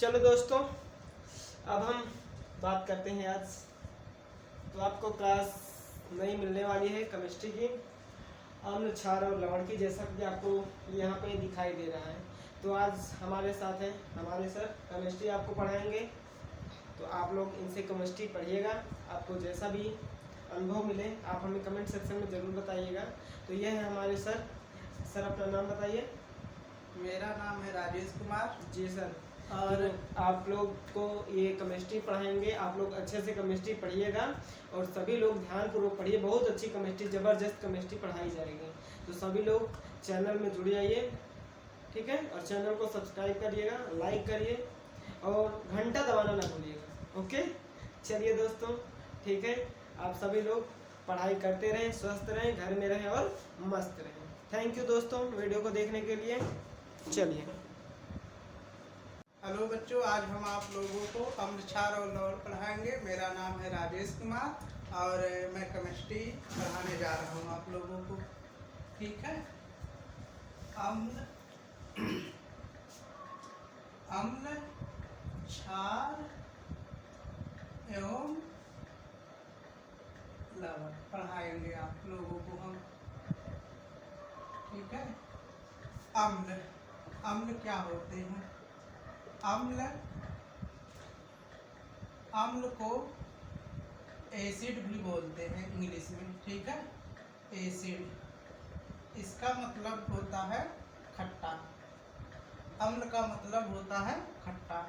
चलो दोस्तों, अब हम बात करते हैं आज। तो आपको क्लास नई मिलने वाली है केमिस्ट्री की, अम्ल, क्षार और लवण की, जैसा कि आपको यहाँ पे दिखाई दे रहा है। तो आज हमारे साथ हैं हमारे सर, केमिस्ट्री आपको पढ़ाएंगे। तो आप लोग इनसे केमिस्ट्री पढ़िएगा। आपको जैसा भी अनुभव मिले आप हमें कमेंट सेक्शन में ज़रूर बताइएगा। तो यह है हमारे सर। सर अपना नाम बताइए। मेरा नाम है राजेश कुमार। जी सर। और आप लोग को ये केमिस्ट्री पढ़ाएंगे। आप लोग अच्छे से केमिस्ट्री पढ़िएगा और सभी लोग ध्यानपूर्वक पढ़िए। बहुत अच्छी केमिस्ट्री, ज़बरदस्त केमिस्ट्री पढ़ाई जाएगी। तो सभी लोग चैनल में जुड़ जाइए, ठीक है। और चैनल को सब्सक्राइब करिएगा, लाइक करिए और घंटा दबाना ना भूलिएगा। ओके, चलिए दोस्तों, ठीक है। आप सभी लोग पढ़ाई करते रहें, स्वस्थ रहें, घर में रहें और मस्त रहें। थैंक यू दोस्तों वीडियो को देखने के लिए। चलिए। हेलो बच्चों, आज हम आप लोगों को अम्ल, क्षार और लवण पढ़ाएंगे। मेरा नाम है राजेश कुमार और मैं केमिस्ट्री पढ़ाने जा रहा हूँ आप लोगों को, ठीक है। अम्ल, अम्ल, क्षार एवं लवण पढ़ाएंगे आप लोगों को हम, ठीक है। अम्ल, अम्ल क्या होते हैं? अम्ल, अम्ल को एसिड भी बोलते हैं इंग्लिश में, ठीक है। एसिड, इसका मतलब होता है खट्टा। अम्ल का मतलब होता है खट्टा,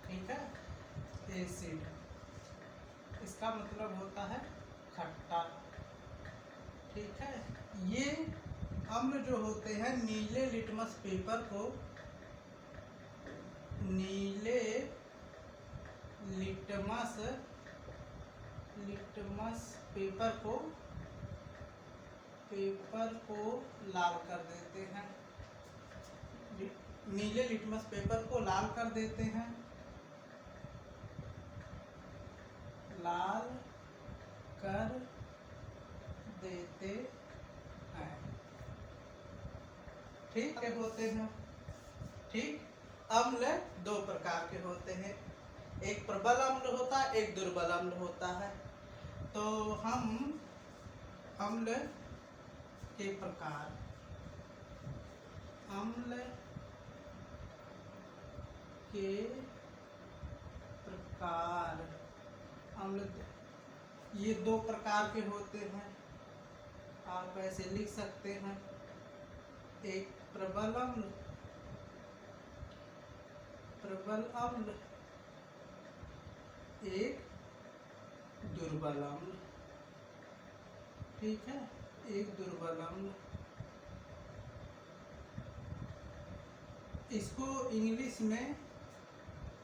ठीक है। एसिड, इसका मतलब होता है खट्टा, ठीक है। ये अम्ल जो होते हैं नीले लिटमस पेपर को, नीले लिटमस पेपर को लाल कर देते हैं। नीले लिटमस पेपर को लाल कर देते हैं, लाल कर देते हैं, ठीक है। होते हैं, ठीक। अम्ल दो प्रकार के होते हैं, एक प्रबल अम्ल होता है, एक दुर्बल अम्ल होता है। तो हम अम्ल के प्रकार, अम्ल के प्रकार, अम्ल ये दो प्रकार के होते हैं। आप ऐसे लिख सकते हैं, एक प्रबल अम्ल, एक दुर्बल अम्ल, ठीक है। एक दुर्बल अम्ल, इसको इंग्लिश में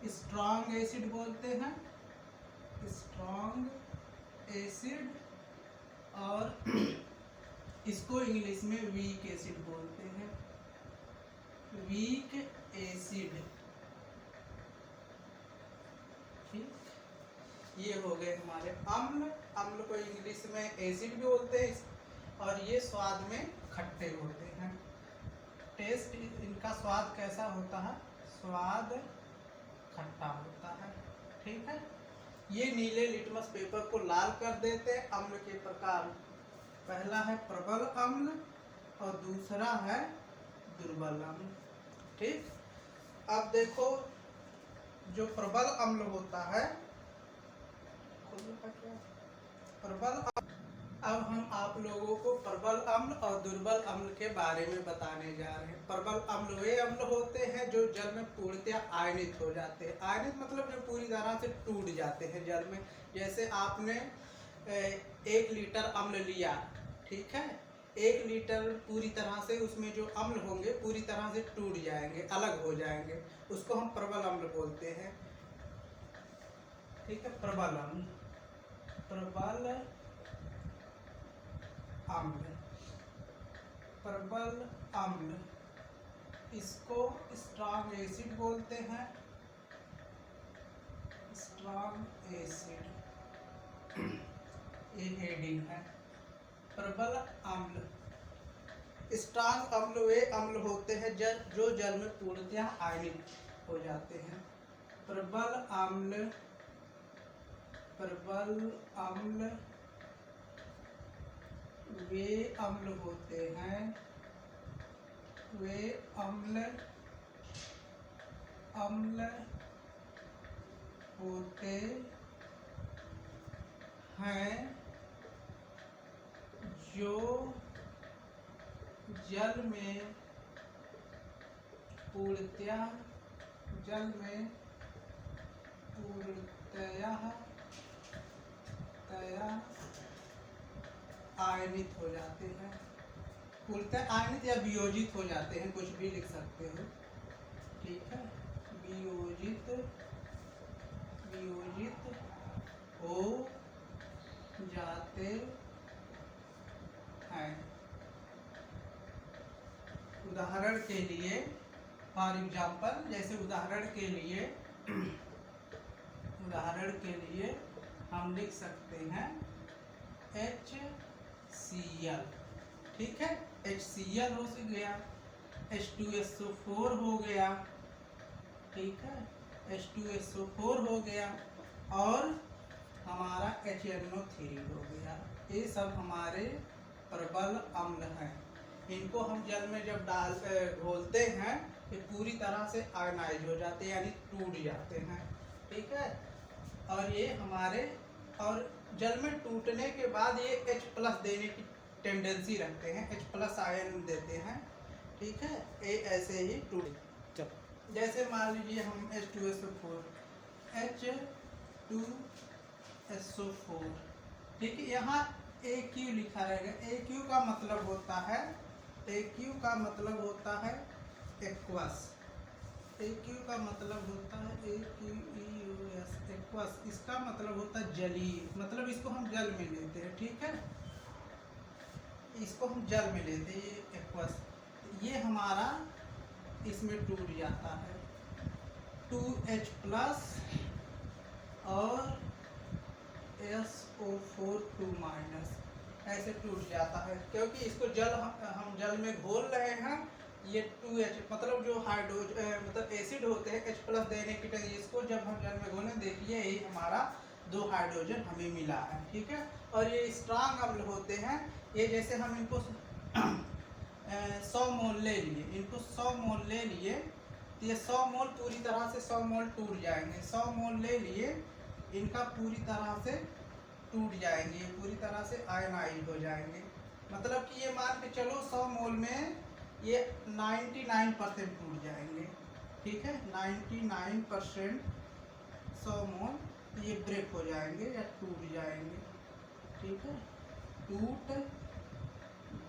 स्ट्रॉन्ग एसिड बोलते हैं, स्ट्रॉन्ग एसिड, और इसको इंग्लिश में वीक एसिड बोलते हैं, वीक एसिड, ठीक। ये हो गए हमारे अम्ल। अम्ल को इंग्लिश में एसिड भी बोलते हैं और ये स्वाद में खट्टे होते हैं। टेस्ट इनका स्वाद कैसा होता है? स्वाद खट्टा होता है, ठीक है। ये नीले लिटमस पेपर को लाल कर देते हैं। अम्ल के प्रकार, पहला है प्रबल अम्ल और दूसरा है दुर्बल अम्ल, ठीक। अब देखो, जो प्रबल अम्ल होता है, प्रबल, अब हम आप लोगों को प्रबल अम्ल और दुर्बल अम्ल के बारे में बताने जा रहे हैं। प्रबल अम्ल वे अम्ल होते हैं जो जल में पूर्णतः आयनित हो जाते हैं। आयनित मतलब जो पूरी तरह से टूट जाते हैं जल में। जैसे आपने 1 लीटर अम्ल लिया, ठीक है। 1 लीटर पूरी तरह से उसमें जो अम्ल होंगे पूरी तरह से टूट जाएंगे, अलग हो जाएंगे, उसको हम प्रबल अम्ल बोलते हैं, ठीक है। प्रबल अम्ल, प्रबल अम्ल, प्रबल अम्ल, इसको स्ट्रॉन्ग एसिड बोलते हैं, स्ट्रॉन्ग एसिड, ये हेडिंग है। प्रबल अम्ल, स्ट्रॉन्ग अम्ल वे अम्ल होते हैं जो जल में पूर्णतः आयनित हो जाते हैं। प्रबल अम्ल वे अम्ल होते हैं, वे अम्ल होते हैं जो जल में पूर्णतया आयनित हो जाते हैं, पूर्णतः आयनित या वियोजित हो जाते हैं, कुछ भी लिख सकते हो, ठीक है। वियोजित हो जाते हैं। उदाहरण के लिए, फॉर एग्जाम्पल, जैसे उदाहरण के लिए हम लिख सकते हैं HCl, ठीक है। HCl हो गया, H2SO4 हो गया, ठीक है, H2SO4 हो गया, और हमारा HNO3 हो गया। ये सब हमारे प्रबल अम्ल हैं। इनको हम जल में जब घोलते हैं, ये पूरी तरह से आयनाइज हो जाते हैं, यानी टूट जाते हैं, ठीक है। और ये हमारे, और जल में टूटने के बाद ये H+ देने की टेंडेंसी रखते हैं, H+ आयन देते हैं, ठीक है। ये ऐसे ही टूट, जैसे मान लीजिए हम H2SO4, ठीक है, यहाँ AQ लिखा रहेगा। AQ का मतलब होता है एक्वस। AQ का मतलब होता है AQEOS, एक्वस। इसका मतलब होता है जलीय, मतलब इसको हम जल में लेते हैं, ठीक है, इसको हम जल में लेते हैं, ये एक्वस। ये हमारा इसमें टूट जाता है, 2H+ और SO4 2- ऐसे टूट जाता है, क्योंकि इसको हम जल में घोल रहे हैं। ये 2H मतलब जो मतलब एसिड होते हैं, H+ देने की टेंडेंसी, इसको जब हम जल में घोलें, देखिए ये हमारा 2 हाइड्रोजन हमें मिला है, ठीक है। और ये स्ट्रांग अम्ल होते हैं। ये जैसे हम इनको 100 मोल ले लिए, तो ये 100 मोल पूरी तरह से 100 मोल टूट जाएंगे। 100 मोल ले लिए, इनका पूरी तरह से टूट जाएंगे, पूरी तरह से आयनाइज हो जाएंगे। मतलब कि ये मान के चलो 100 मोल में ये 99% टूट जाएंगे, ठीक है, 99% 100 मोल ये ब्रेक हो जाएंगे या टूट जाएंगे, ठीक है, टूट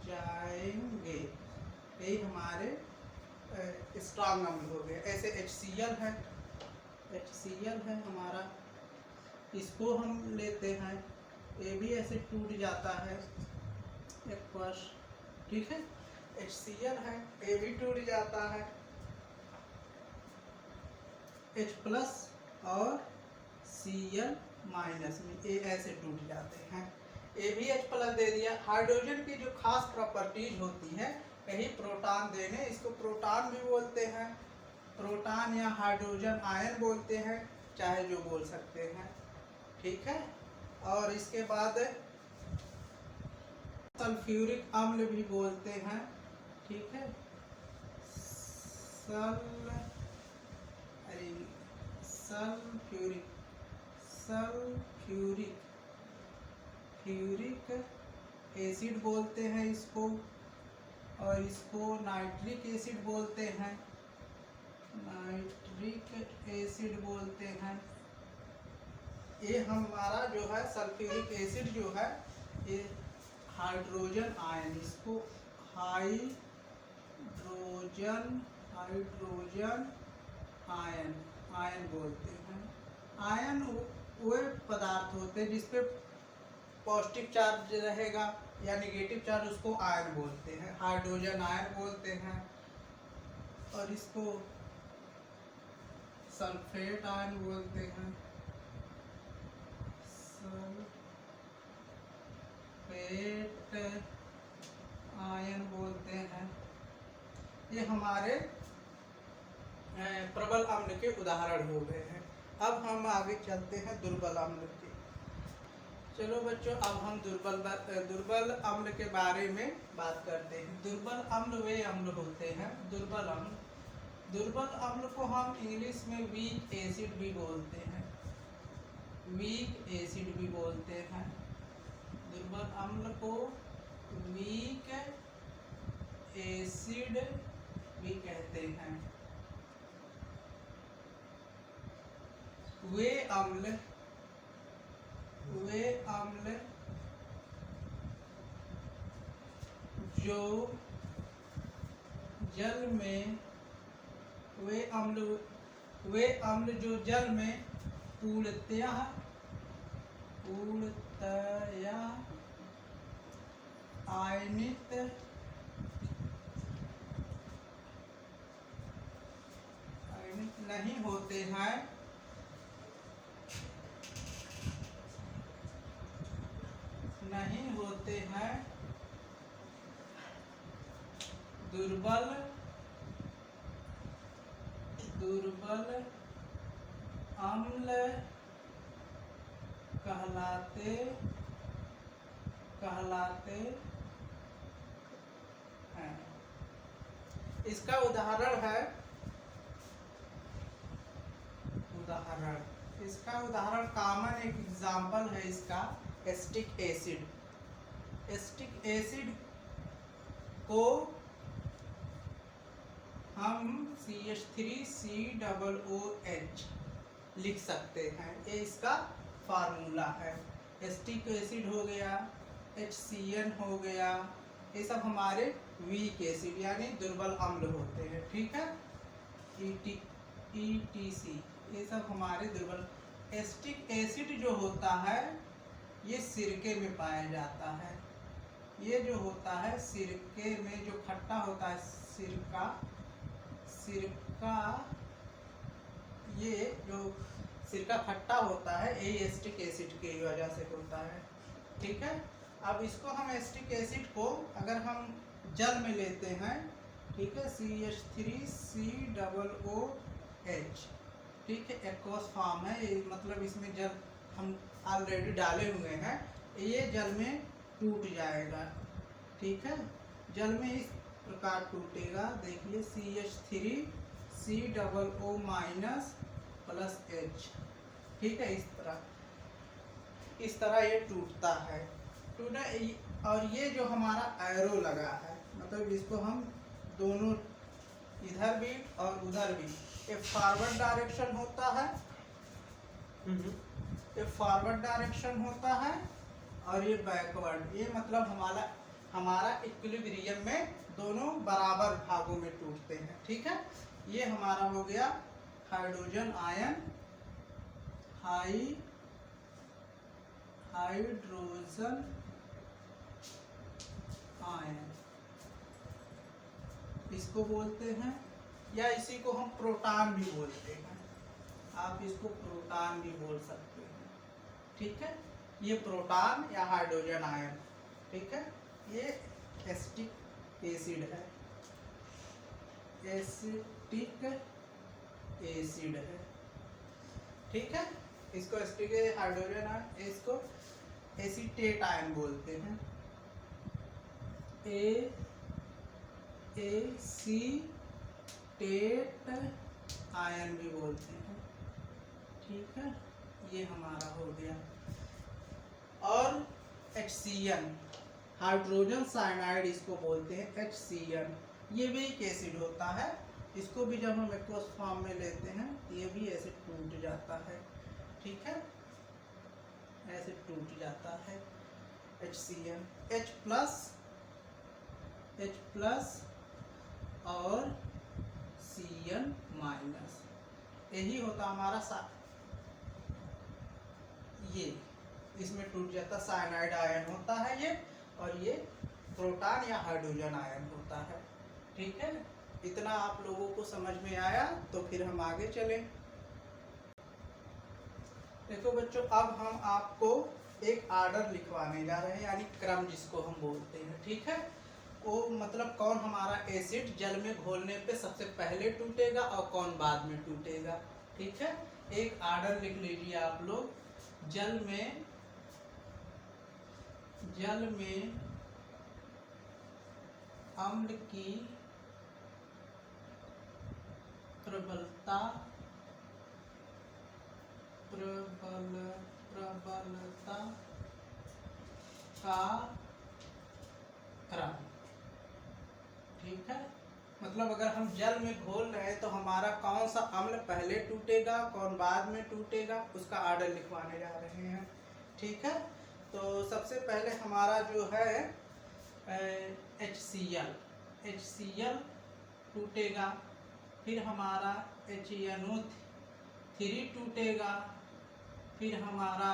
जाएंगे। यही हमारे स्ट्रांग अम्ल हो गए। ऐसे HCl है हमारा, इसको हम लेते हैं, ये भी ऐसे टूट जाता है, एक्वस, ठीक है। HCl है, ये भी टूट जाता है, H+ और Cl- में ये ऐसे टूट जाते हैं। ये भी H+ दे दिया। हाइड्रोजन की जो खास प्रॉपर्टीज होती है, यही प्रोटॉन देने, इसको प्रोटॉन भी बोलते हैं, प्रोटॉन या हाइड्रोजन आयन बोलते हैं, चाहे जो बोल सकते हैं, ठीक है। और इसके बाद सल्फ्यूरिक अम्ल भी बोलते हैं, ठीक है, सल्फ्यूरिक एसिड बोलते हैं इसको, और इसको नाइट्रिक एसिड बोलते हैं, ये हमारा जो है सल्फ्यूरिक एसिड जो है, ये हाइड्रोजन आयन, इसको हाइड्रोजन आयन बोलते हैं। आयन वो पदार्थ होते हैं जिसपे पॉजिटिव चार्ज रहेगा या नेगेटिव चार्ज, उसको आयन बोलते हैं, हाइड्रोजन आयन बोलते हैं। और इसको सल्फेट आयन बोलते हैं, ये हमारे प्रबल अम्ल के उदाहरण हो गए हैं। अब हम आगे चलते हैं दुर्बल अम्ल के। चलो बच्चों, अब हम दुर्बल अम्ल के बारे में बात करते हैं। दुर्बल अम्ल वे अम्ल होते हैं, दुर्बल अम्ल को हम इंग्लिश में वीक एसिड भी बोलते हैं, वीक एसिड भी बोलते हैं। दुर्बल अम्ल को वीक एसिड भी कहते हैं। वे अम्ल जो जल में जो जल में पूर्णतया आयनित नहीं होते हैं, दुर्बल अम्ल कहलाते हैं। इसका उदाहरण कॉमन एक एग्जाम्पल है इसका एसिटिक एसिड। एसिटिक एसिड को हम CH3COOH लिख सकते हैं, ये इसका फार्मूला है। एसिटिक एसिड हो गया, HCN हो गया, ये सब हमारे वीक एसिड यानी दुर्बल अम्ल होते हैं, ठीक है। ETC ये सब हमारे दुर्बल। एसिटिक एसिड जो होता है ये सिरके में पाया जाता है, ये जो होता है सिरके में जो खट्टा होता है, सिरका ये जो सिरका खट्टा होता है यही एसिटिक एसिड की वजह से होता है, ठीक है। अब इसको हम एसिटिक एसिड को अगर हम जल में लेते हैं, ठीक है, CH3COOH, ठीक है, एक्वस फॉर्म है ये, मतलब इसमें जल हम ऑलरेडी डाले हुए हैं, ये जल में टूट जाएगा, ठीक है, जल में इस प्रकार टूटेगा। देखिए CH3COO- ठीक है, इस तरह ये टूटता है। और ये जो हमारा एरो लगा है, मतलब इसको हम दोनों इधर भी और उधर भी, ये फॉरवर्ड डायरेक्शन होता है, और ये बैकवर्ड, ये मतलब हमारा इक्विलिब्रियम में दोनों बराबर भागों में टूटते हैं, ठीक है। ये हमारा हो गया हाइड्रोजन आयन, हाइड्रोजन आयन इसको बोलते हैं, या इसी को हम प्रोटॉन भी बोलते हैं, आप इसको प्रोटॉन भी बोल सकते हैं, ठीक है। ये प्रोटॉन या हाइड्रोजन आयन, ठीक है, ये एसिटिक एसिड है, ठीक है। इसको एसिटिक हाइड्रोजन आयन, इसको एसीटेट आयन बोलते हैं, एसीटेट आयन भी बोलते हैं, ठीक है। ये हमारा हो गया। और HCN हाइड्रोजन साइनाइड इसको बोलते हैं, HCN, ये भी एक एसिड होता है, इसको भी जब हम एक्वस फॉर्म में लेते हैं ये भी ऐसे टूट जाता है, ठीक है, ऐसे टूट जाता है HCN। H प्लस और Cn माइनस, यही होता हमारा ये इसमें टूट जाता, साइनाइड आयन होता है ये, और ये प्रोटॉन या हाइड्रोजन आयन होता है, ठीक है। इतना आप लोगों को समझ में आया, तो फिर हम आगे चलें। देखो बच्चों, अब हम आपको एक आर्डर लिखवाने जा रहे हैं, यानी क्रम जिसको हम बोलते हैं, ठीक है। वो मतलब कौन हमारा एसिड जल में घोलने पे सबसे पहले टूटेगा और कौन बाद में टूटेगा। ठीक है, एक आर्डर लिख लीजिए आप लोग। जल में अम्ल की प्रबलता का क्रम। ठीक है, मतलब अगर हम जल में घोल रहे हैं तो हमारा कौन सा अम्ल पहले टूटेगा कौन बाद में टूटेगा उसका आर्डर लिखवाने जा रहे हैं। ठीक है, तो सबसे पहले हमारा जो है HCl टूटेगा, फिर हमारा HNO3 टूटेगा, फिर हमारा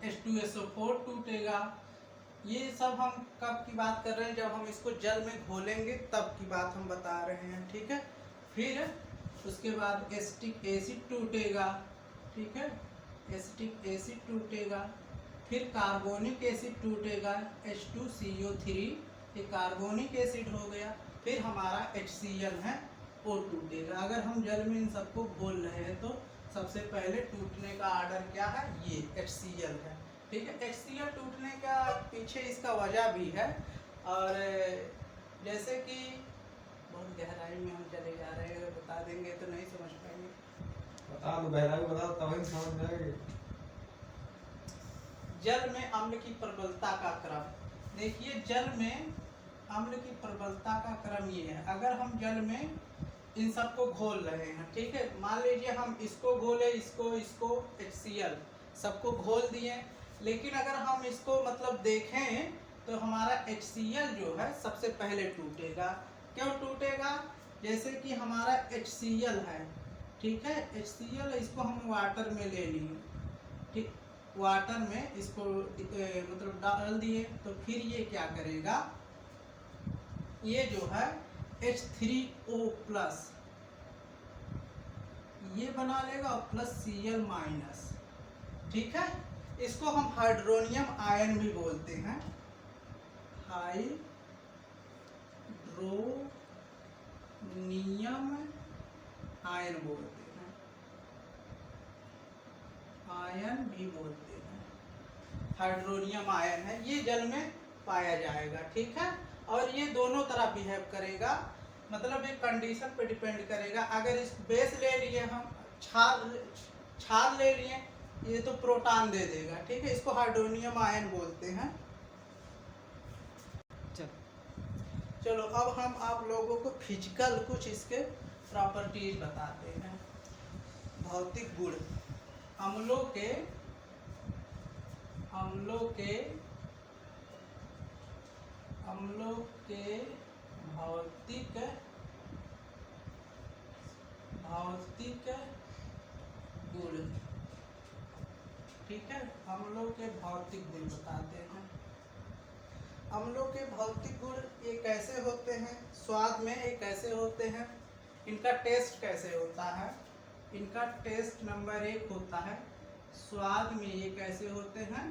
H2SO4 टूटेगा। ये सब हम कब की बात कर रहे हैं, जब हम इसको जल में घोलेंगे तब की बात हम बता रहे हैं। ठीक है, फिर उसके बाद एसिटिक एसिड टूटेगा। ठीक है, एसिटिक एसिड टूटेगा, फिर कार्बोनिक एसिड टूटेगा H2CO3, ये कार्बोनिक एसिड हो गया। फिर हमारा HCl है वो टूटेगा। अगर हम जल में इन सबको घोल रहे हैं तो सबसे पहले टूटने का आर्डर क्या है, ये HCl है। ठीक है, HCl टूटने का पीछे इसका वजह भी है, और जैसे कि बहुत गहराई में हम चले जा रहे हैं, अगर बता देंगे तो नहीं समझ पाएंगे। बता दो, गहराई बता दो तभी समझ जाएंगे। जल में अम्ल की प्रबलता का क्रम। देखिए, जल में अम्ल की प्रबलता का क्रम ये है। अगर हम जल में इन सबको घोल रहे हैं, ठीक है, मान लीजिए हम इसको घोले, इसको HCl सबको घोल दिए, लेकिन अगर हम इसको मतलब देखें तो हमारा HCl जो है सबसे पहले टूटेगा। क्यों टूटेगा, जैसे कि हमारा HCl है, ठीक है, HCl इसको हम वाटर में ले लिए, ठीक, वाटर में इसको मतलब डाल दिए, तो फिर ये क्या करेगा, ये जो है H3O+ ये बना लेगा और प्लस Cl-। ठीक है, इसको हम हाइड्रोनियम आयन भी बोलते हैं, हाइड्रोनियम आयन बोलते हैं, आयन भी बोलते हैं, हाइड्रोनियम आयन है, ये जल में पाया जाएगा। ठीक है, और ये दोनों तरह बिहेव करेगा, मतलब एक कंडीशन पे डिपेंड करेगा। अगर इस बेस ले लिए हम, क्षार ले लिए, ये तो प्रोटॉन दे देगा। ठीक है, इसको हाइड्रोनियम आयन बोलते हैं। चलो अब हम आप लोगों को फिजिकल कुछ इसके प्रॉपर्टीज बताते हैं। भौतिक गुण अम्लों के भौतिक गुण। ठीक है, अम्लों के भौतिक गुण बताते हैं। अम्लों के भौतिक गुण ये कैसे होते हैं, स्वाद में ये कैसे होते हैं, इनका टेस्ट कैसे होता है। इनका टेस्ट नंबर 1 होता है, स्वाद में ये कैसे होते हैं,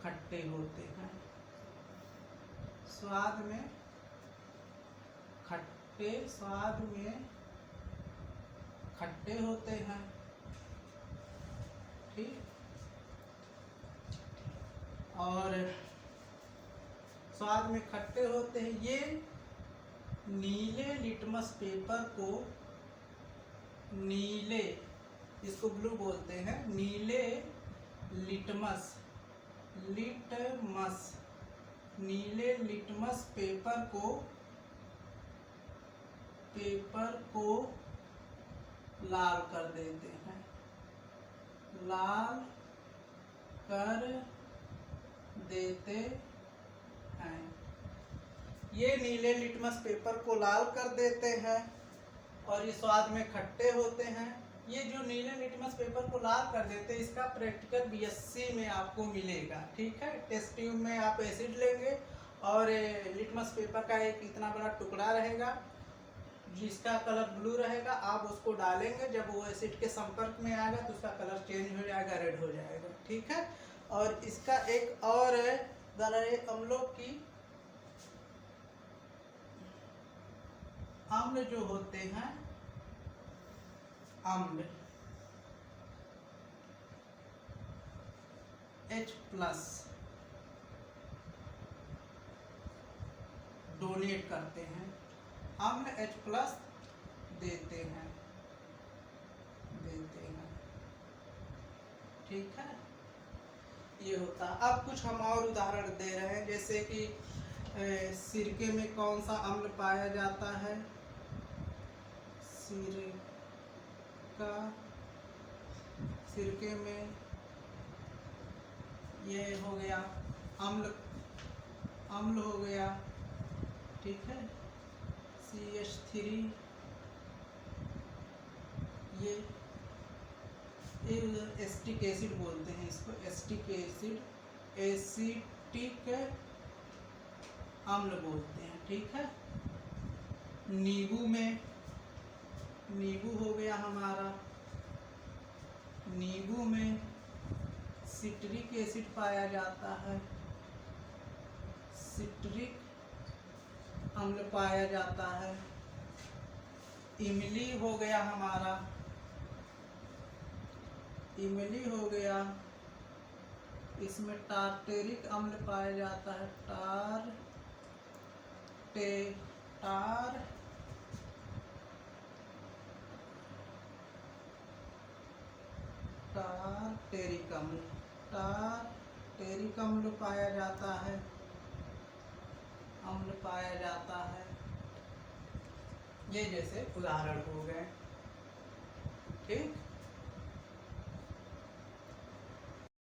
खट्टे होते हैं। स्वाद में खट्टे होते हैं। ठीक, और स्वाद में खट्टे होते हैं। ये नीले लिटमस पेपर को, नीले, इसको ब्लू बोलते हैं, नीले नीले लिटमस पेपर को लाल कर देते हैं, लाल कर देते हैं। ये नीले लिटमस पेपर को लाल कर देते हैं और ये स्वाद में खट्टे होते हैं। ये जो नीले लिटमस पेपर को लाल कर देते हैं, इसका प्रैक्टिकल BSc में आपको मिलेगा। ठीक है, टेस्ट ट्यूब में आप एसिड लेंगे और लिटमस पेपर का एक इतना बड़ा टुकड़ा रहेगा जिसका कलर ब्लू रहेगा, आप उसको डालेंगे, जब वो एसिड के संपर्क में आएगा तो उसका कलर चेंज हो जाएगा, रेड हो जाएगा। ठीक है, और इसका एक और द्वारा अम्लों की अम्ल जो होते हैं अम्ल H+ डोनेट करते हैं, अम्ल H+ देते हैं, ठीक है। ये होता है। अब कुछ हम और उदाहरण दे रहे हैं, जैसे कि सिरके में कौन सा अम्ल पाया जाता है? सिरके में ये हो गया अम्ल हो गया, ठीक है, CH3। ये एसिटिक एसिड बोलते हैं इसको, एसिटिक एसिड, एसिटिक अम्ल बोलते हैं, ठीक है। नींबू हो गया हमारा, नींबू में सिट्रिक एसिड पाया जाता है, सिट्रिक अम्ल पाया जाता है। इमली हो गया हमारा, इमली हो गया, इसमें टार्टेरिक अम्ल पाया जाता है, टार्टेरिक अम्ल पाया जाता है, ये जैसे उदाहरण हो गए, ठीक।